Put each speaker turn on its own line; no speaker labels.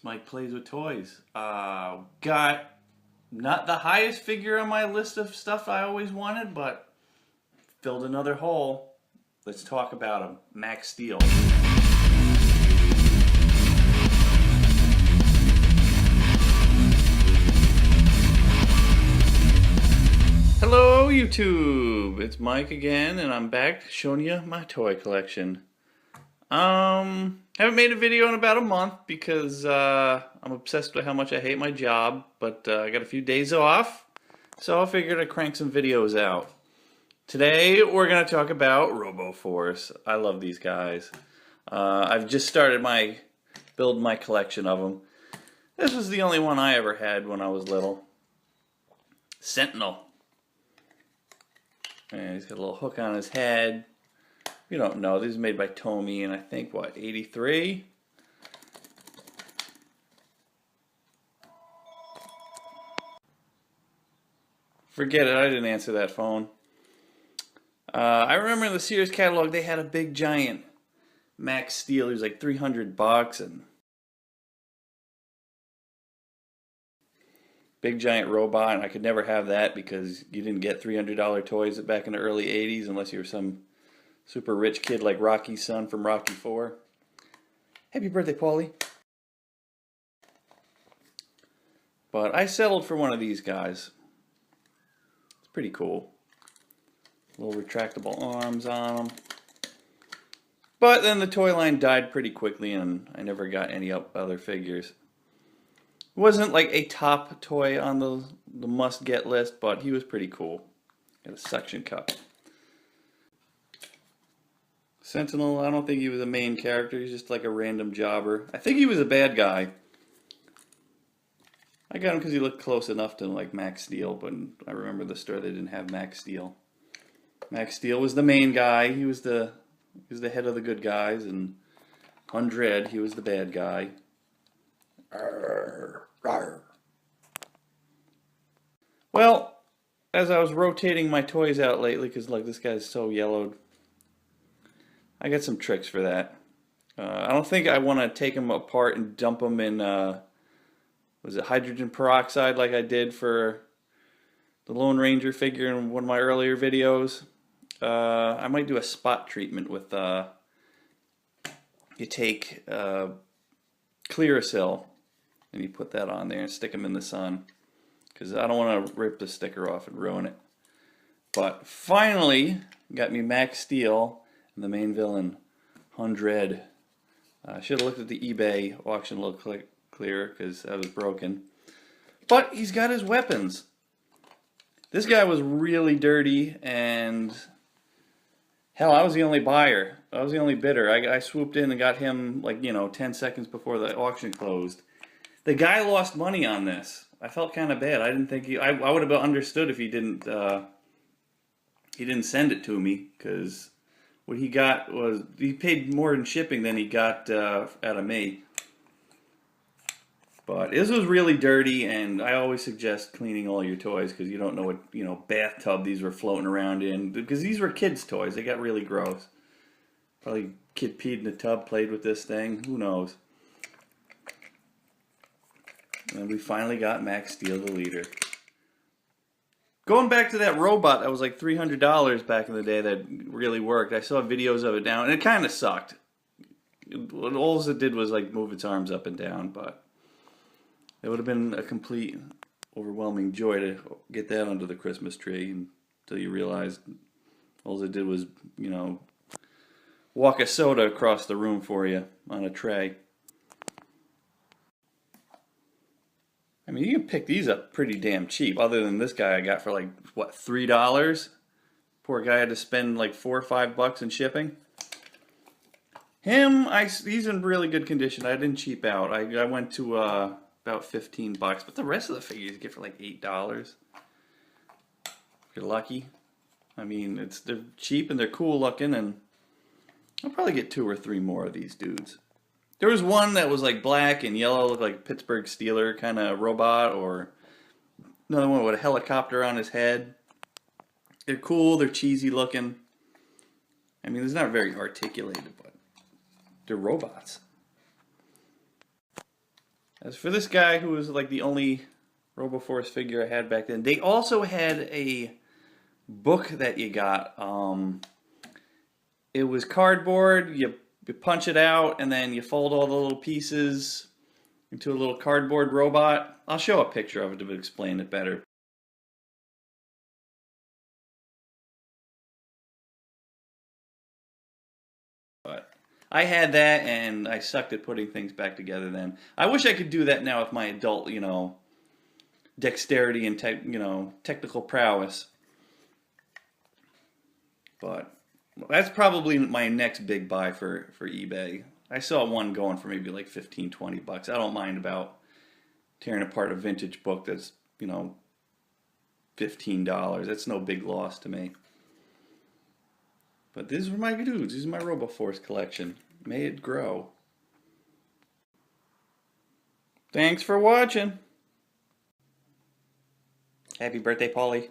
Mike Plays with Toys. Got not the highest figure on my list of stuff I always wanted, but filled another hole. Let's talk about him. Maxx Steele. Hello YouTube, it's Mike again, and I'm back showing you my toy collection. Haven't made a video in about a month because I'm obsessed with how much I hate my job, but I got a few days off, so I figured I'd crank some videos out. Today we're going to talk about Robo Force. I love these guys. I've just started building my collection of them. This was the only one I ever had when I was little. Sentinel. And he's got a little hook on his head. You don't know. This is made by Tommy in, I think, what, 83? Forget it. I didn't answer that phone. I remember in the Sears catalog they had a big giant Maxx Steele. He was like $300 and big giant robot, and I could never have that because you didn't get $300 toys back in the early 80s unless you were some super rich kid like Rocky's son from Rocky 4. Happy birthday, Paulie. But I settled for one of these guys. It's pretty cool. Little retractable arms on them. But then the toy line died pretty quickly and I never got any other figures. It wasn't like a top toy on the must-get list, but he was pretty cool. Got a suction cup. Sentinel, I don't think he was a main character. He's just like a random jobber. I think he was a bad guy. I got him because he looked close enough to like Maxx Steele, but I remember the store they didn't have Maxx Steele. Maxx Steele was the main guy. He was the head of the good guys, and Hun-Dred, he was the bad guy. Arr, arr. Well, as I was rotating my toys out lately, because like this guy's so yellowed, I got some tricks for that. I don't think I want to take them apart and dump them in, was it hydrogen peroxide like I did for the Lone Ranger figure in one of my earlier videos. I might do a spot treatment with, you take Clearasil and you put that on there and stick them in the sun, because I don't want to rip the sticker off and ruin it. But finally got me Maxx Steele and the main villain, Hun-Dred. I should have looked at the eBay auction a little clearer because that was broken. But he's got his weapons. This guy was really dirty, and hell, I was the only buyer. I was the only bidder. I swooped in and got him, like, 10 seconds before the auction closed. The guy lost money on this. I felt kind of bad. I didn't think I would have understood if he didn't send it to me, because what he got was, he paid more in shipping than he got out of me. But this was really dirty, and I always suggest cleaning all your toys because you don't know what bathtub these were floating around in, because these were kids' toys. They got really gross. Probably kid peed in the tub, played with this thing. Who knows? And we finally got Maxx Steele, the leader. Going back to that robot that was like $300 back in the day that really worked. I saw videos of it now, and it kind of sucked. All it did was like move its arms up and down, but it would have been a complete, overwhelming joy to get that under the Christmas tree until you realized all it did was, walk a soda across the room for you on a tray. I mean, you can pick these up pretty damn cheap, other than this guy I got for like, what, $3? Poor guy had to spend like $4 or $5 in shipping. Him, he's in really good condition. I didn't cheap out. I went to about $15, but the rest of the figures you get for like $8. If you're lucky. I mean, they're cheap and they're cool looking, and I'll probably get 2 or 3 more of these dudes. There was one that was like black and yellow, looked like a Pittsburgh Steeler kind of robot, or another one with a helicopter on his head. They're cool, they're cheesy looking. I mean, it's not very articulated, but they're robots. As for this guy who was like the only Robo Force figure I had back then, they also had a book that you got. It was cardboard. You punch it out, and then you fold all the little pieces into a little cardboard robot. I'll show a picture of it to explain it better. But I had that, and I sucked at putting things back together then. I wish I could do that now with my adult, dexterity and technical prowess. But that's probably my next big buy for eBay. I saw one going for maybe like 15, 20 bucks. I don't mind about tearing apart a vintage book that's, $15. That's no big loss to me. But these were my dudes. This is my Robo Force collection. May it grow. Thanks for watching. Happy birthday, Paulie.